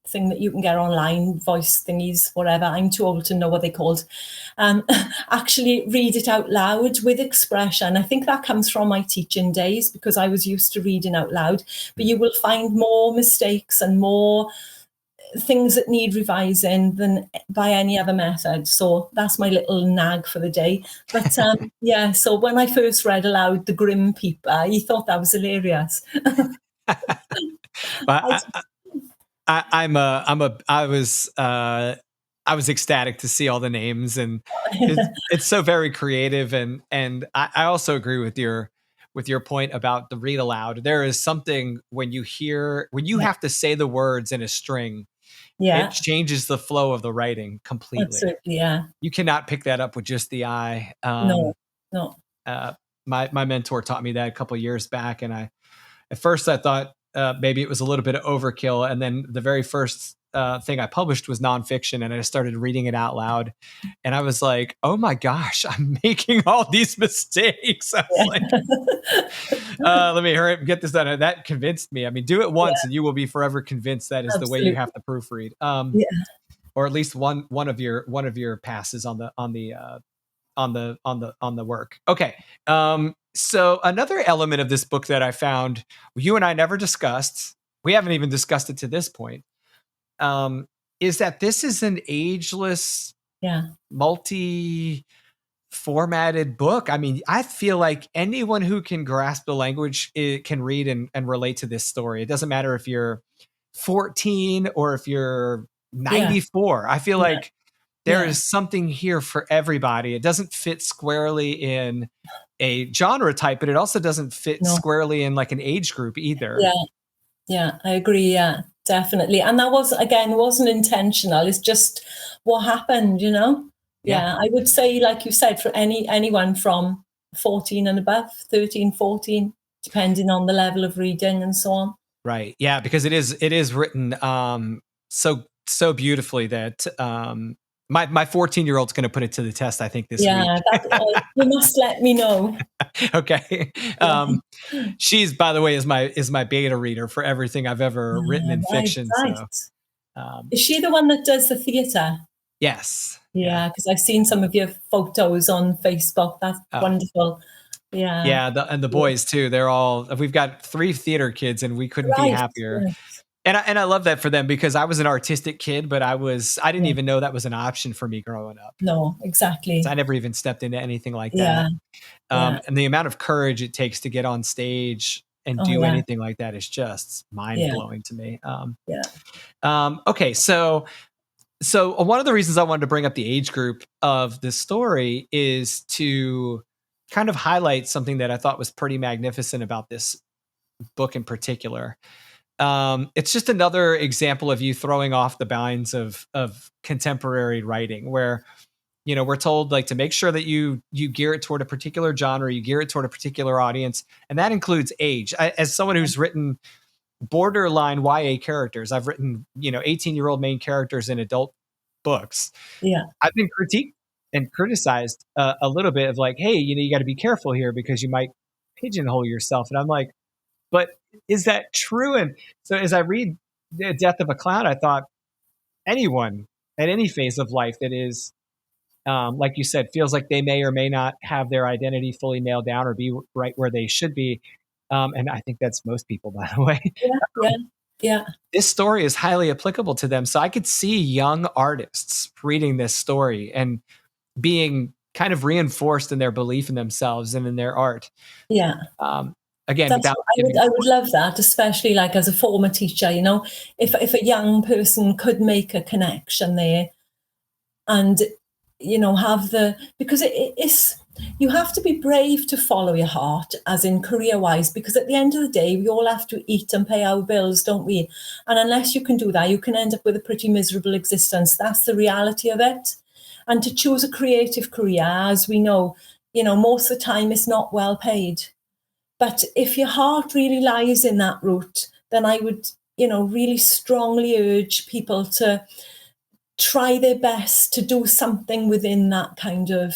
thing that you can get online, voice thingies, whatever. I'm too old to know what they're called. Actually read it out loud with expression. I think that comes from my teaching days because I was used to reading out loud, but you will find more mistakes and more things that need revising than by any other method. So that's my little nag for the day. But yeah, so when I first read aloud The Grim Peeper, he thought that was hilarious. But I was ecstatic to see all the names, and it's so very creative, and I also agree with your point about the read aloud. There is something when you Yeah, have to say the words in a string, it yeah, changes the flow of the writing completely. absolutely. Yeah, You cannot pick that up with just the eye. no, no, Uh, my mentor taught me that a couple years back, and at first I thought maybe it was a little bit of overkill, and then the very first thing I published was nonfiction, and I started reading it out loud, and I was like, "Oh my gosh, I'm making all these mistakes." I was like, yeah, "Let me hurry up and get this done." And that convinced me. I mean, do it once, yeah, and you will be forever convinced that is the way you absolutely. have to proofread, Yeah, or at least one of your passes on the work. Okay. So another element of this book that I found you and I never discussed, we haven't even discussed it to this point, um, is that this is an ageless, yeah, multi formatted book. I mean, I feel like anyone who can grasp the language can read and relate to this story. It doesn't matter if you're 14 or if you're yeah, 94. I feel yeah, like there yeah. is something here for everybody. It doesn't fit squarely in a genre type, but it also doesn't fit No, squarely in like an age group yeah, either. yeah. I agree. Yeah, definitely. And that was again wasn't intentional. It's just what happened. Yeah. Yeah, I would say, like you said, for anyone from 14 and above, 13, 14, depending on the level of reading and so on. Right. Yeah, because it is written so beautifully that my 14-year-old's going to put it to the test, I think, this Yeah, week. that you must let me know. Okay. Yeah. She's, by the way, is my beta reader for everything I've ever written in Right, fiction. So right. um Is she the one that does the theatre? yes. Yeah. Yeah, because I've seen some of your photos on Facebook. That's Oh, wonderful. Yeah. yeah, and the Yeah. boys too. We've got 3 theater kids and we couldn't be Right. happier. Yeah. And I love that for them because I was an artistic kid, but I didn't Yeah. even know that was an option for me growing up. No, So exactly. I never even stepped into anything like that. Yeah. Yeah. And the amount of courage it takes to get on stage and Oh, do yeah. anything like that is just mind Yeah. blowing to me. Yeah. Okay, so one of the reasons I wanted to bring up the age group of this story is to kind of highlight something that I thought was pretty magnificent about this book in particular. It's just another example of you throwing off the bounds of contemporary writing, where we're told like to make sure that you gear it toward a particular genre, you gear it toward a particular audience, and that includes age. As someone who's written borderline YA characters, I've written 18-year-old main characters in adult books. Yeah. I've been critiqued and criticized a little bit of like, hey, you got to be careful here because you might pigeonhole yourself. And I'm like, but is that true? And so as I read The Death of a Clown, I thought anyone at any phase of life that is, like you said, feels like they may or may not have their identity fully nailed down or be right where they should be. And I think that's most people, by the way. Yeah. Yeah. Yeah. This story is highly applicable to them. So I could see young artists reading this story and being kind of reinforced in their belief in themselves and in their art. Yeah. Um, Again, That's without what I would giving. I would love that, especially like as a former teacher, if a young person could make a connection there and have because it's you have to be brave to follow your heart, as in career wise, because at the end of the day we all have to eat and pay our bills, don't we? And unless you can do that, you can end up with a pretty miserable existence. That's the reality of it. And to choose a creative career, as we know, most of the time it's not well paid. But if your heart really lies in that route, then I would really strongly urge people to try their best to do something within that kind of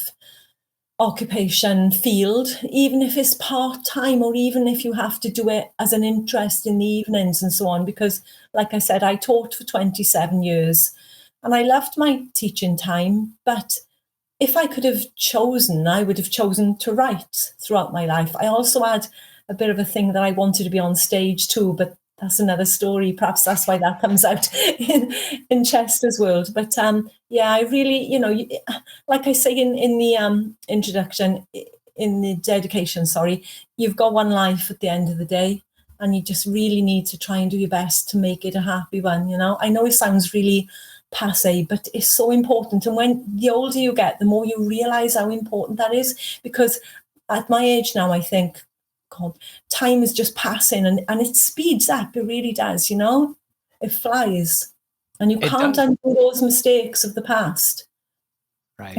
occupation field, even if it's part-time, or even if you have to do it as an interest in the evenings and so on. Because like I said, I taught for 27 years and I loved my teaching time, but if I could have chosen, I would have chosen to write throughout my life. I also had a bit of a thing that I wanted to be on stage too, but that's another story. Perhaps that's why that comes out in Chester's world. But yeah, I really, like I say in the introduction, in the dedication, sorry, you've got one life at the end of the day, and you just really need to try and do your best to make it a happy one. I know it sounds really passe, but it's so important. And when the older you get, the more you realize how important that is. Because at my age now, I think, God, time is just passing and it speeds up. It really does, it flies. And you It can't does. undo those mistakes of the past. Right.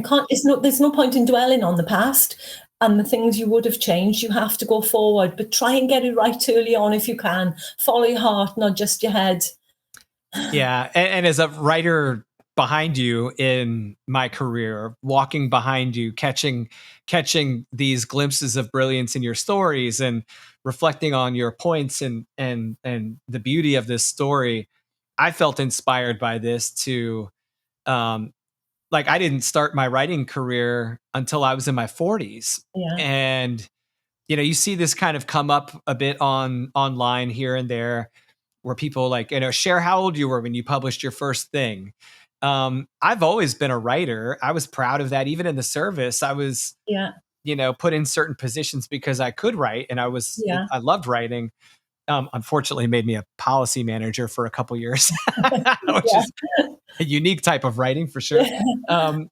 There's no point in dwelling on the past and the things you would have changed. You have to go forward, but try and get it right early on if you can. Follow your heart, not just your head. Yeah. And as a writer behind you in my career, walking behind you, catching these glimpses of brilliance in your stories and reflecting on your points and the beauty of this story, I felt inspired by this to um like I didn't start my writing career until I was in my 40s. Yeah. And you see this kind of come up a bit online here and there where people like, share how old you were when you published your first thing. I've always been a writer. I was proud of that. Even in the service, I was, Yeah. put in certain positions because I could write and Yeah. I loved writing. Unfortunately, made me a policy manager for a couple years, which is a unique type of writing for sure. Yeah. Um,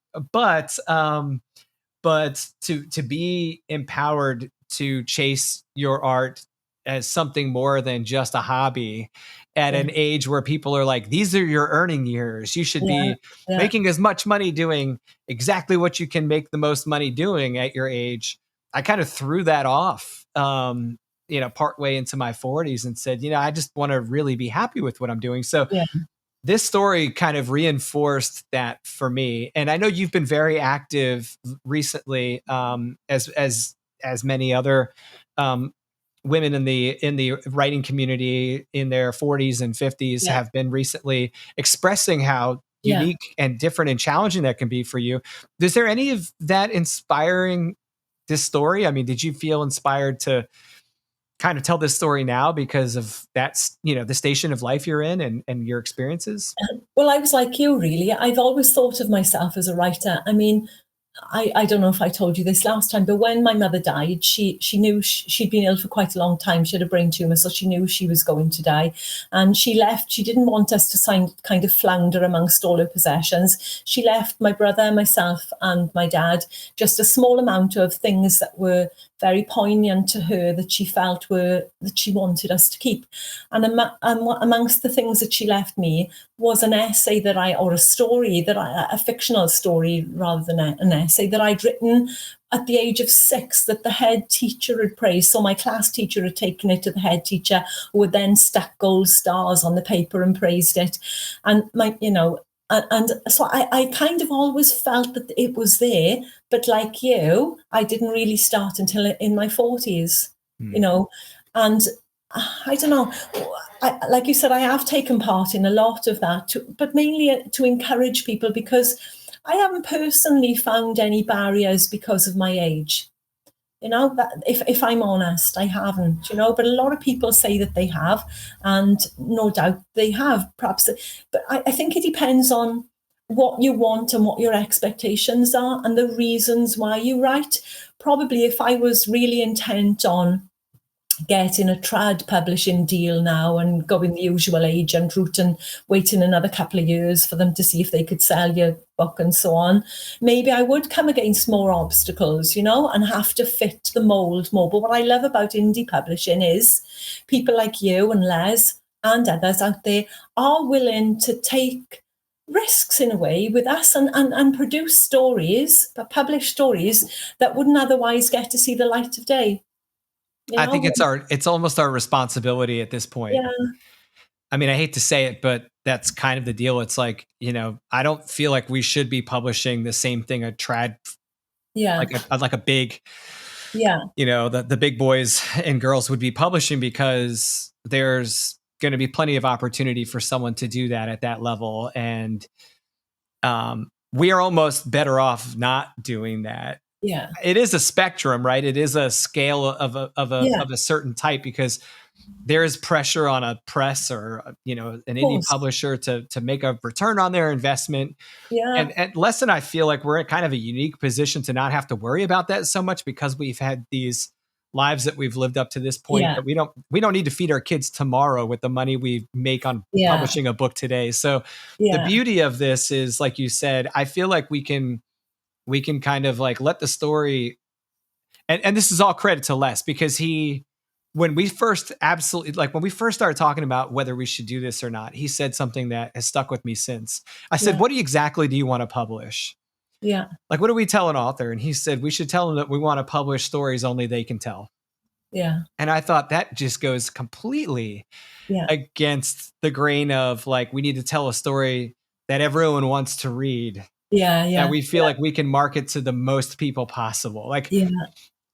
but to be empowered to chase your art as something more than just a hobby at Yeah. an age where people are like, these are your earning years, you should Yeah. be Yeah. making as much money doing exactly what you can make the most money doing at your age. I kind of threw that off partway into my 40s and said, I just want to really be happy with what I'm doing. So Yeah. this story kind of reinforced that for me. And I know you've been very active recently, as many other um, women in the writing community in their 40s and 50s Yeah. have been recently expressing how Yeah. unique and different and challenging that can be for you. Is there any of that inspiring this story? I mean, did you feel inspired to kind of tell this story now because of that's the station of life you're in and your experiences? Well, I was like you, really. I've always thought of myself as a writer. I mean, I don't know if I told you this last time, but when my mother died, she knew she'd been ill for quite a long time. She had a brain tumor, so she knew she was going to die. And she left. She didn't want us to kind of flounder amongst all her possessions. She left my brother, myself, and my dad just a small amount of things that were very poignant to her that she felt that she wanted us to keep. And amongst the things that she left me was an essay or a story a fictional story rather than an essay that I'd written at the age of 6 that the head teacher had praised. So my class teacher had taken it to the head teacher, who had then stuck gold stars on the paper and praised it. And and so I kind of always felt that it was there, but like you, I didn't really start until in my 40s, and I don't know. Like you said, I have taken part in a lot of that, but mainly to encourage people, because I haven't personally found any barriers because of my age. You know, that if I'm honest, I haven't, you know, but a lot of people say that they have, and no doubt they have, perhaps. But I think it depends on what you want and what your expectations are and the reasons why you write. Probably if I was really intent on getting a trad publishing deal now and going the usual agent route and waiting another couple of years for them to see if they could sell your book and so on, maybe I would come against more obstacles, you know, and have to fit the mold more. But what I love about indie publishing is people like you and Les and others out there are willing to take risks in a way with us and produce stories, but publish stories that wouldn't otherwise get to see the light of day. You I think know, it's almost our responsibility at this point. yeah, I mean, I hate to say it, but that's kind of the deal. It's like, I don't feel like we should be publishing the same thing a trad, yeah, like a big, yeah, the big boys and girls would be publishing, because there's going to be plenty of opportunity for someone to do that at that level. And we are almost better off not doing that. yeah, It is a spectrum, right? It is a scale yeah, of a certain type, because there is pressure on a press or an of indie course, publisher to make a return on their investment. yeah, And Les and I feel like we're in kind of a unique position to not have to worry about that so much, because we've had these lives that we've lived up to this point, yeah, that we don't need to feed our kids tomorrow with the money we make on yeah, publishing a book today. So the yeah, beauty of this is, like you said, I feel like we can kind of like let the story, and this is all credit to Les, because when we first started talking about whether we should do this or not, he said something that has stuck with me since. I said, yeah, what exactly do you want to publish? yeah, Like, what do we tell an author? And he said, we should tell them that we want to publish stories only they can tell. yeah, And I thought that just goes completely yeah, against the grain of, like, we need to tell a story that everyone wants to read, yeah, that yeah, we feel like we can market to the most people possible. Like, yeah,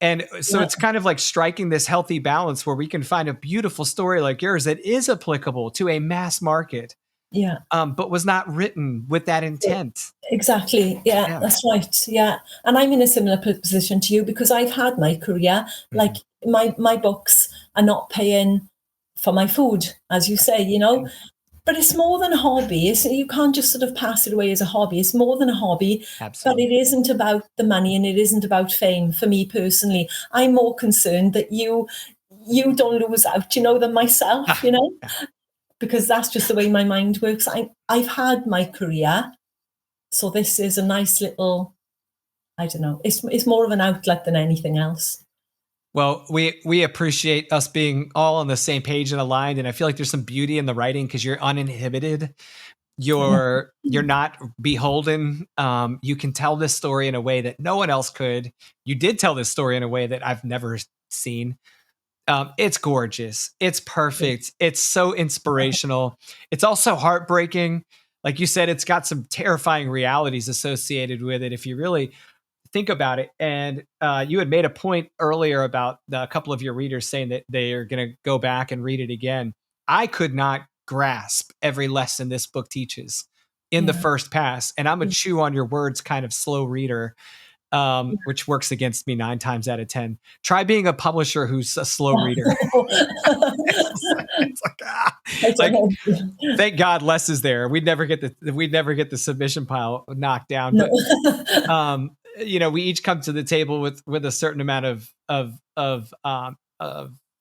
and so yeah, it's kind of like striking this healthy balance where we can find a beautiful story like yours that is applicable to a mass market, yeah. but was not written with that intent. Exactly. Yeah, Yeah. that's right. Yeah. And I'm in a similar position to you because I've had my career. Like Mhm. my books are not paying for my food, as you say, you know. Yeah, But it's more than a hobby. You can't just sort of pass it away as a hobby. It's more than a hobby, but absolutely. it isn't about the money and it isn't about fame for me personally. I'm more concerned that you don't lose out, you know, than myself, you know, Yeah. because that's just the way my mind works. I've had my career. So this is a nice little, I don't know, it's more of an outlet than anything else. Well, we appreciate us being all on the same page and aligned, and I feel like there's some beauty in the writing because you're uninhibited. You're not beholden. You can tell this story in a way that no one else could. You did tell this story in a way that I've never seen. It's gorgeous. It's perfect. It's so inspirational. It's also heartbreaking. Like you said, it's got some terrifying realities associated with it if you really think about it. And you had made a point earlier about a couple of your readers saying that they are going to go back and read it again. I could not grasp every lesson this book teaches in the Yeah. first pass. And I'm a Yeah. chew on your words kind of slow reader, which works against me 9 times out of 10. Try being a publisher who's a slow reader. It's like, I don't like, know. thank God Les is there. We'd never get the submission pile knocked down. No. But we each come to the table with a certain amount of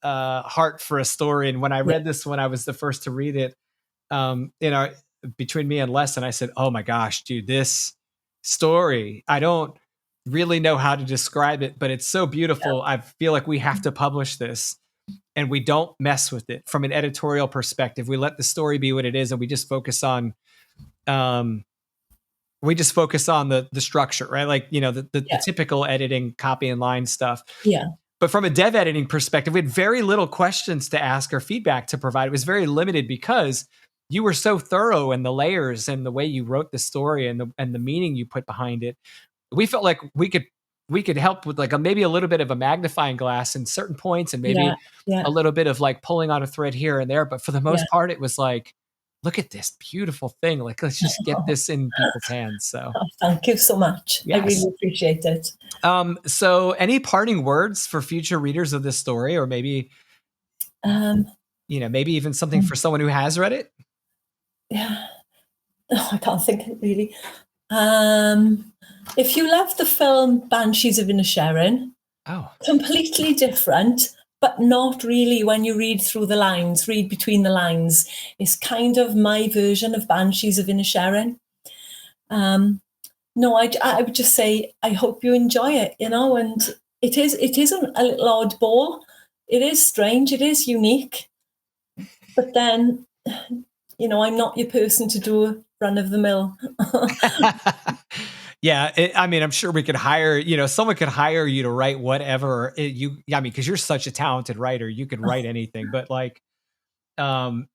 heart for a story. And when I Yeah. read this, when I was the first to read it, between me and Les, and I said, "Oh my gosh, dude, this story! I don't really know how to describe it, but it's so beautiful. I feel like we have to publish this." And we don't mess with it from an editorial perspective. We let the story be what it is, and we just focus on um, the structure, right? Like, the Yeah. typical editing, copy and line stuff. Yeah. But from a dev editing perspective, we had very little questions to ask or feedback to provide. It was very limited because you were so thorough in the layers and the way you wrote the story and the meaning you put behind it. We felt like we could help with like maybe a little bit of a magnifying glass in certain points, and Yeah. maybe Yeah. a little bit of like pulling on a thread here and there. But for the Yeah. most part, it was like, look at this beautiful thing. Like, let's just get this in people's hands. So Thank you so much. I really yes. appreciate it. So any parting words for future readers of this story, or maybe, Um, maybe even something mm, for someone who has read it? yeah, oh, I can't think really. Um, if you love the film Banshees of Inisherin, Oh, completely different, but not really when you read through the lines, read between the lines. It's kind of my version of Banshees of Inisherin. Um, no, I would just say I hope you enjoy it, and it is a little oddball. It is strange, it is unique, but then I'm not your person to do run of the mill. yeah. I mean, I'm sure we could hire, someone could hire you to write whatever I mean, because you're such a talented writer, you could write anything. But like, um,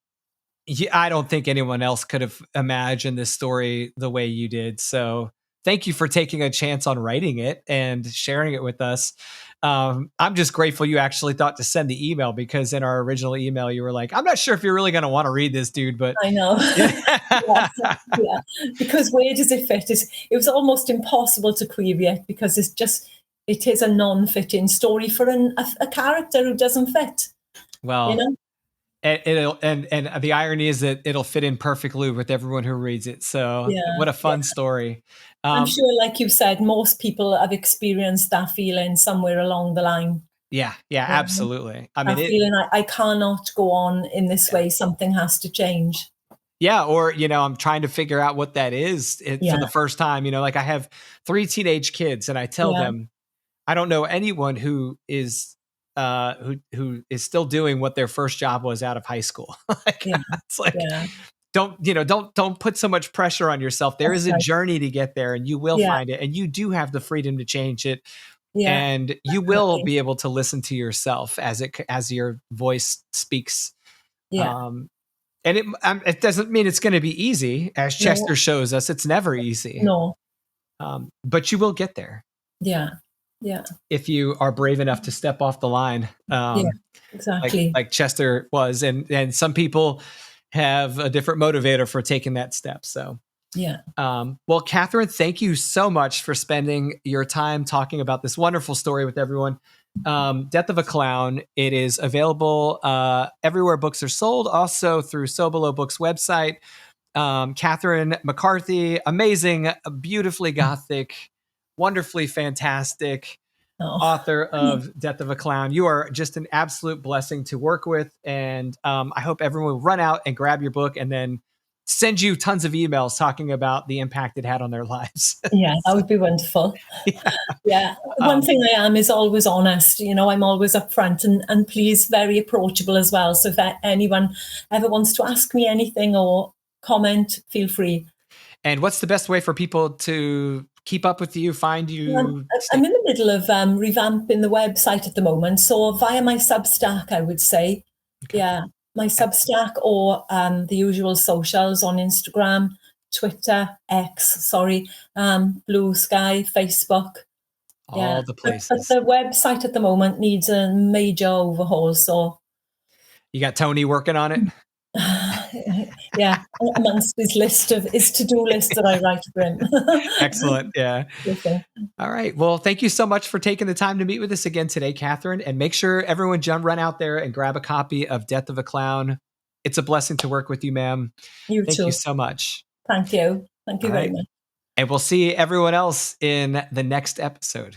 yeah, I don't think anyone else could have imagined this story the way you did. So thank you for taking a chance on writing it and sharing it with us. I'm just grateful you actually thought to send the email, because in our original email, you were like, I'm not sure if you're really going to want to read this, dude, but I know. yeah. Yes, yeah. Because where does it fit? It was almost impossible to query it because it is a non-fitting story for a character who doesn't fit. You Well, know? and the irony is that it'll fit in perfectly with everyone who reads it. So Yeah, what a yeah. fun story. I'm Um, sure, like you said, most people have experienced that feeling somewhere along the line. yeah, yeah, You know? absolutely. I mean, That it, feeling, I cannot go on in this way. Something has to change. yeah, or I'm trying to figure out what that is for Yeah, the first time. Like I have 3 teenage kids, and I tell yeah, them I don't know anyone who is still doing what their first job was out of high school. Like, yeah, it's like, yeah. don't put so much pressure on yourself. There That's is a right. journey to get there, and you will Yeah, find it, and you do have the freedom to change it, yeah, and you will definitely. be able to listen to yourself as your voice speaks. Yeah. Um, and it doesn't mean it's going to be easy, as Chester No, shows us. It's never easy, no. but you will get there Yeah, yeah, if you are brave enough to step off the line, yeah. like Exactly. Chester was. And some people have a different motivator for taking that step. So, Yeah. well, Catherine, thank you so much for spending your time talking about this wonderful story with everyone. Death of a Clown. It is available everywhere books are sold, also through Sobelo Books website. Catherine McCarthy, amazing, beautifully gothic, wonderfully fantastic Oh, author of Death of a Clown. You are just an absolute blessing to work with. And I hope everyone will run out and grab your book and then send you tons of emails talking about the impact it had on their lives. yeah, that So, would be wonderful. yeah. Yeah. One Um, thing I am is always honest. I'm always upfront and please very approachable as well. So if anyone ever wants to ask me anything or comment, feel free. and what's the best way for people to keep up with you, find you, I'm stay? in the middle of revamping the website at the moment. So via my Substack, I would say, Okay. yeah, my Excellent. Substack or the usual socials on Instagram, Twitter, X, sorry, Blue Sky, Facebook. Yeah, All the but places. the website at the moment needs a major overhaul. So, You got Tony working on it? yeah, amongst his to-do list that I write for Excellent. him. Yeah. Listen, All right. Well, thank you so much for taking the time to meet with us again today, Catherine. And make sure everyone run out there and grab a copy of Death of a Clown. It's a blessing to work with you, ma'am. you Thank you too. so much. Thank you. Thank you All very right. much. And we'll see everyone else in the next episode.